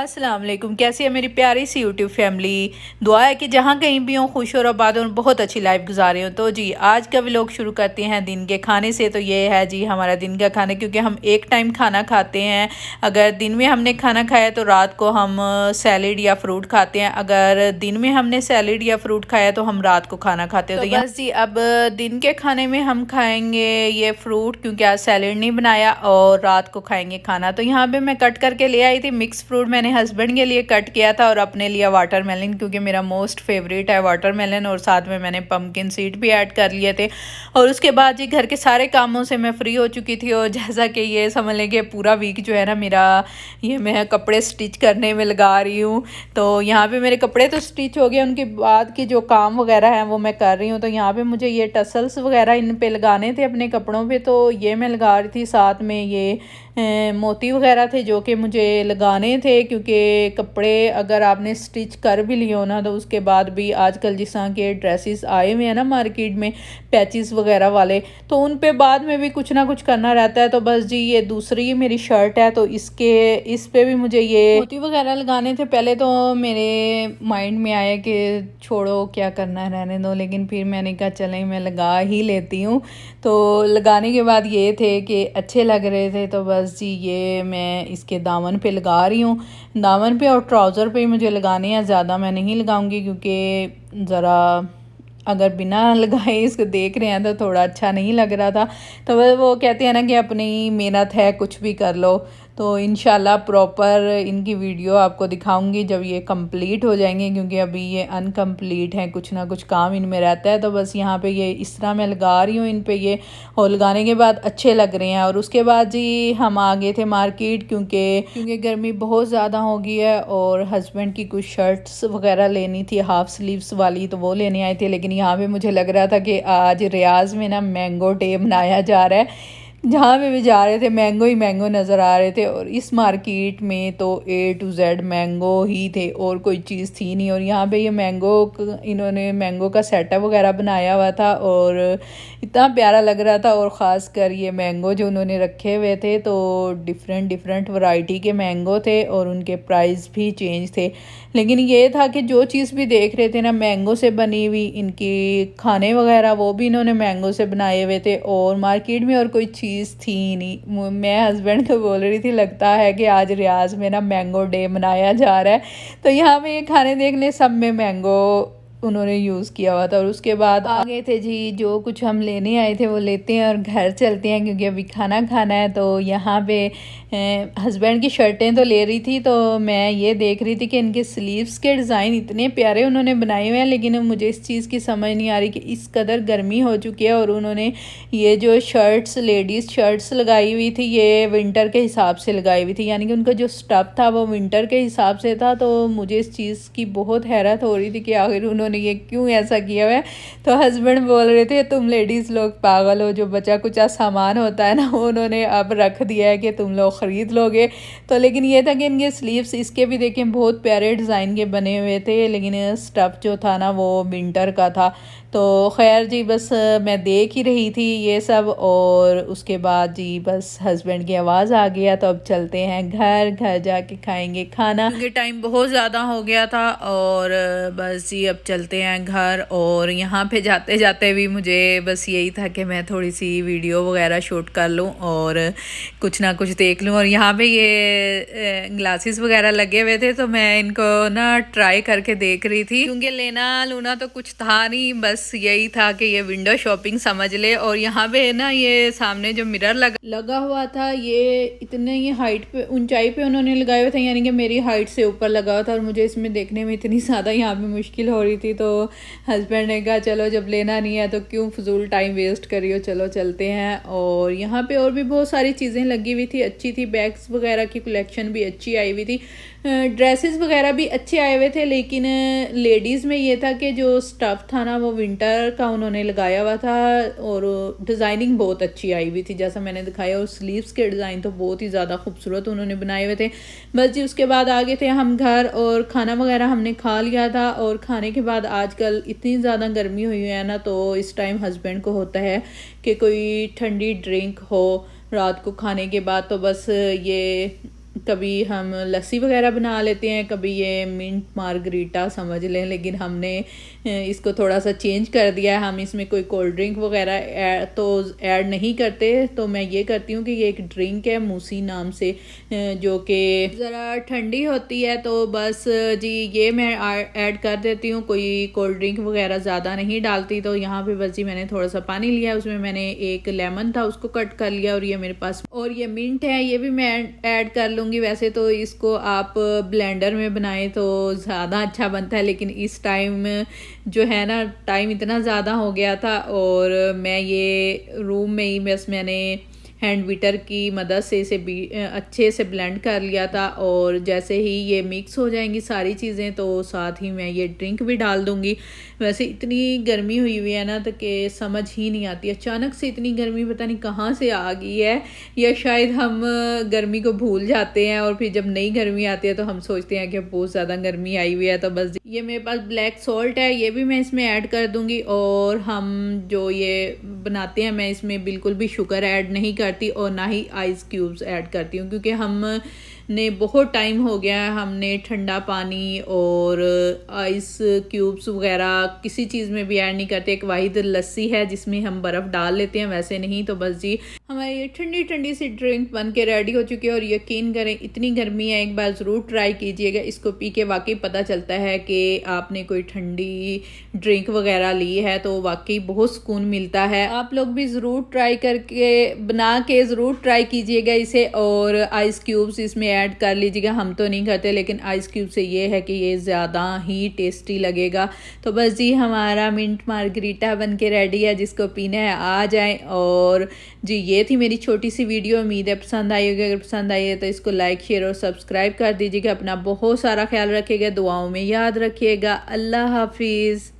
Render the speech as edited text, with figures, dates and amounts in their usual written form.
अस्सलाम वालेकुम। कैसी है मेरी प्यारी सी यूट्यूब फैमिली। दुआ है कि जहाँ कहीं भी हो खुश और आबाद हो, बहुत अच्छी लाइफ गुजारे हो। तो जी आज का व्लॉग शुरू करते हैं दिन के खाने से। तो ये है जी हमारा दिन का खाना, क्योंकि हम एक टाइम खाना खाते हैं। अगर दिन में हमने खाना खाया तो रात को हम सैलेड या फ्रूट खाते हैं। अगर दिन में हमने सैलेड या फ्रूट खाया तो हम रात को खाना खाते हैं। तो बस जी अब दिन के खाने में हम खाएंगे ये फ्रूट, क्योंकि आज सैलेड नहीं बनाया, और रात को खाएंगे खाना। तो यहाँ पे मैं कट करके ले आई थी मिक्स फ्रूट। मैंने हस्बैंड के लिए कट किया था और अपने लिए वाटरमेलन, क्योंकि मेरा मोस्ट फेवरेट है वाटरमेलन। और साथ में मैंने पम्पकिन सीड भी ऐड कर लिए थे। और उसके बाद जी घर के सारे कामों से मैं फ्री हो चुकी थी। और जैसा कि ये समझ लें कि पूरा वीक जो है ना मेरा, ये मैं कपड़े स्टिच करने में लगा रही हूँ। तो यहाँ पे मेरे कपड़े तो स्टिच हो गए, उनके बाद की जो काम वगैरह हैं वो मैं कर रही हूँ। तो यहाँ पे मुझे ये टसल्स वगैरह इन पे लगाने थे अपने कपड़ों पे, तो ये मैं लगा रही थी। साथ में ये मोती वगैरह थे जो कि मुझे लगाने थे, क्योंकि कपड़े अगर आपने स्टिच कर भी लिए हो ना, तो उसके बाद भी आजकल जिस तरह के ड्रेसेस आए हुए हैं ना मार्केट में पैचेस वगैरह वाले, तो उन पे बाद में भी कुछ ना कुछ करना रहता है। तो बस जी ये दूसरी मेरी शर्ट है, तो इस पे भी मुझे ये मोती वगैरह लगाने थे। पहले तो मेरे माइंड में आया कि छोड़ो क्या करना है, रहने दो, लेकिन फिर मैंने कहा चलें मैं लगा ही लेती हूँ। तो लगाने के बाद ये थे कि अच्छे लग रहे थे। तो बस जी ये मैं इसके दामन पे लगा रही हूँ। दामन पे और ट्राउज़र पे मुझे लगाने हैं, ज़्यादा मैं नहीं लगाऊंगी, क्योंकि ज़रा अगर बिना लगाए इसको देख रहे हैं तो थोड़ा अच्छा नहीं लग रहा था। तो वो कहते हैं ना कि अपनी मेहनत है कुछ भी कर लो। तो इंशाल्लाह प्रॉपर इनकी वीडियो आपको दिखाऊंगी जब ये कंप्लीट हो जाएंगे, क्योंकि अभी ये अनकम्प्लीट हैं, कुछ ना कुछ काम इनमें रहता है। तो बस यहाँ पे ये इस तरह मैं लगा रही हूँ इन पे ये, और लगाने के बाद अच्छे लग रहे हैं। और उसके बाद जी हम आ गए थे मार्केट, क्योंकि गर्मी बहुत ज़्यादा हो गई है। और हस्बैंड की कुछ शर्ट्स वगैरह लेनी थी हाफ स्लीव्स वाली, तो वो लेने आए थे। लेकिन यहाँ पे मुझे लग रहा था कि आज रियाज में ना मैंगो डे मनाया जा रहा है। जहाँ पे भी जा रहे थे मैंगो ही मैंगो नज़र आ रहे थे। और इस मार्केट में तो A to Z मैंगो ही थे, और कोई चीज़ थी नहीं। और यहाँ पे ये इन्होंने मैंगो का सेटअप वगैरह बनाया हुआ था, और इतना प्यारा लग रहा था। और ख़ास कर ये मैंगो जो उन्होंने रखे हुए थे, तो डिफरेंट वैरायटी के मैंगो थे, और उनके प्राइस भी चेंज थे। लेकिन ये था कि जो चीज़ भी देख रहे थे ना मैंगो से बनी हुई, इनकी खाने वगैरह वो भी इन्होंने मैंगो से बनाए हुए थे। और मार्केट में और कोई चीज़ थी नहीं। मैं हस्बैंड को बोल रही थी लगता है कि आज रियाज में ना मैंगो डे मनाया जा रहा है। तो यहाँ पे ये खाने देखने सब में मैंगो उन्होंने यूज़ किया हुआ था। और उसके बाद आ गए थे जी, जो कुछ हम लेने आए थे वो लेते हैं और घर चलते हैं, क्योंकि अभी खाना खाना है। तो यहाँ पे हस्बैंड की शर्टें तो ले रही थी, तो मैं ये देख रही थी कि इनके स्लीव्स के डिज़ाइन इतने प्यारे उन्होंने बनाए हुए हैं। लेकिन मुझे इस चीज़ की समझ नहीं आ रही कि इस कदर गर्मी हो चुकी है, और उन्होंने ये जो शर्ट्स लेडीज़ शर्ट्स लगाई हुई थी ये विंटर के हिसाब से लगाई हुई थी, यानी कि उनका जो स्टफ़ था वो विंटर के हिसाब से था। तो मुझे इस चीज़ की बहुत हैरत हो रही थी कि आखिर उन्होंने ये क्यों ऐसा किया हुआ है। तो हस्बैंड बोल रहे थे तुम लेडीज़ लोग पागल हो, जो बचा कुचा सामान होता है ना वो उन्होंने अब रख दिया है कि तुम लोग ख़रीद लोगे। तो लेकिन ये था कि इनके स्लीव्स इसके भी देखें बहुत प्यारे डिज़ाइन के बने हुए थे, लेकिन स्टफ़ जो था ना वो विंटर का था। तो खैर जी बस मैं देख ही रही थी ये सब। और उसके बाद जी बस हस्बैंड की आवाज़ आ गया, तो अब चलते हैं घर जाके खाएंगे खाना, क्योंकि टाइम बहुत ज़्यादा हो गया था। और बस जी अब चलते हैं घर। और यहाँ पे जाते जाते भी मुझे बस यही था कि मैं थोड़ी सी वीडियो वगैरह शूट कर लूँ और कुछ ना कुछ देख लूँ। और यहाँ पे ये ग्लासेस वगैरह लगे हुए थे, तो मैं इनको ना ट्राई करके देख रही थी, क्योंकि लेना लूना तो कुछ था नहीं, बस यही था कि ये विंडो शॉपिंग समझ ले। और यहाँ पे ना ये सामने जो मिरर लगा हुआ था, ये इतने ये हाइट पे ऊंचाई पे उन्होंने लगाए हुए थे, यानी कि मेरी हाइट से ऊपर लगा हुआ था। और मुझे इसमें देखने में इतनी ज़्यादा यहाँ पे मुश्किल हो रही थी। तो हस्बैंड ने कहा चलो जब लेना नहीं है तो क्यों फजूल टाइम वेस्ट करियो, चलो चलते हैं। और यहाँ पे और भी बहुत सारी चीज़ें लगी हुई थी, अच्छी थी। बैग्स वगैरह की कलेक्शन भी अच्छी आई हुई थी, ड्रेसेस वगैरह भी अच्छे आए हुए थे। लेकिन लेडीज़ में ये था कि जो स्टफ़ था ना वो विंटर का उन्होंने लगाया हुआ था, और डिज़ाइनिंग बहुत अच्छी आई हुई थी जैसा मैंने दिखाया। और स्लीव्स के डिज़ाइन तो बहुत ही ज़्यादा खूबसूरत उन्होंने बनाए हुए थे। बस जी उसके बाद आ गए थे हम घर, और खाना वगैरह हमने खा लिया था। और खाने के बाद आजकल इतनी ज़्यादा गर्मी हुई है ना, तो इस टाइम हस्बैंड को होता है कि कोई ठंडी ड्रिंक हो रात को खाने के बाद। तो बस ये कभी हम लस्सी वगैरह बना लेते हैं, कभी ये मिंट मार्गरीटा समझ लें, लेकिन हमने इसको थोड़ा सा चेंज कर दिया है। हम इसमें कोई कोल्ड ड्रिंक वगैरह तो ऐड नहीं करते, तो मैं ये करती हूँ कि ये एक ड्रिंक है मूसी नाम से, जो कि ज़रा ठंडी होती है। तो बस जी ये मैं ऐड कर देती हूँ, कोई कोल्ड ड्रिंक वगैरह ज़्यादा नहीं डालती। तो यहाँ पे बस जी मैंने थोड़ा सा पानी लिया, उसमें मैंने एक लेमन था उसको कट कर लिया, और ये मेरे पास, और ये मिंट है ये भी मैं ऐड कर लूँगी। वैसे तो इसको आप ब्लेंडर में बनाएं तो ज़्यादा अच्छा बनता है, लेकिन इस टाइम जो है ना, टाइम इतना ज़्यादा हो गया था, और मैं ये रूम में ही बस मैंने हैंड बीटर की मदद से इसे अच्छे से ब्लेंड कर लिया था। और जैसे ही ये मिक्स हो जाएंगी सारी चीज़ें, तो साथ ही मैं ये ड्रिंक भी डाल दूँगी। वैसे इतनी गर्मी हुई हुई है ना, तो कि समझ ही नहीं आती, अचानक से इतनी गर्मी पता नहीं कहाँ से आ गई है, या शायद हम गर्मी को भूल जाते हैं, और फिर जब नई गर्मी आती है तो हम सोचते हैं कि बहुत ज़्यादा गर्मी आई हुई है। तो बस ये मेरे पास ब्लैक सॉल्ट है, ये भी मैं इसमें ऐड कर दूँगी। और हम जो ये बनाते हैं, मैं इसमें बिल्कुल भी शुगर ऐड नहीं करती, और ना ही आइस क्यूब्स ऐड करती हूँ, क्योंकि हमने बहुत टाइम हो गया है हमने ठंडा पानी और आइस क्यूब्स वगैरह किसी चीज़ में भी ऐड नहीं करते। एक वाहिद लस्सी है जिसमें हम बर्फ़ डाल लेते हैं, वैसे नहीं। तो बस जी हमारी ये ठंडी ठंडी सी ड्रिंक बन के रेडी हो चुकी है। और यकीन करें इतनी गर्मी है, एक बार ज़रूर ट्राई कीजिएगा, इसको पी के वाकई पता चलता है कि आपने कोई ठंडी ड्रिंक वगैरह ली है, तो वाकई बहुत सुकून मिलता है। आप लोग भी ज़रूर ट्राई करके बना के ज़रूर ट्राई कीजिएगा इसे, और आइस क्यूब्स इसमें ऐड कर लीजिएगा। हम तो नहीं करते, लेकिन आइस क्यूब से ये है कि ये ज़्यादा ही टेस्टी लगेगा। तो बस जी हमारा मिंट मार्गरीटा बन के रेडी है, जिसको पीना है आ जाए। और जी ये थी मेरी छोटी सी वीडियो, उम्मीद है पसंद आई होगी। अगर पसंद आई है तो इसको लाइक शेयर और सब्सक्राइब कर दीजिएगा। अपना बहुत सारा ख्याल रखिएगा, दुआओं में याद रखिएगा। अल्लाह हाफिज़।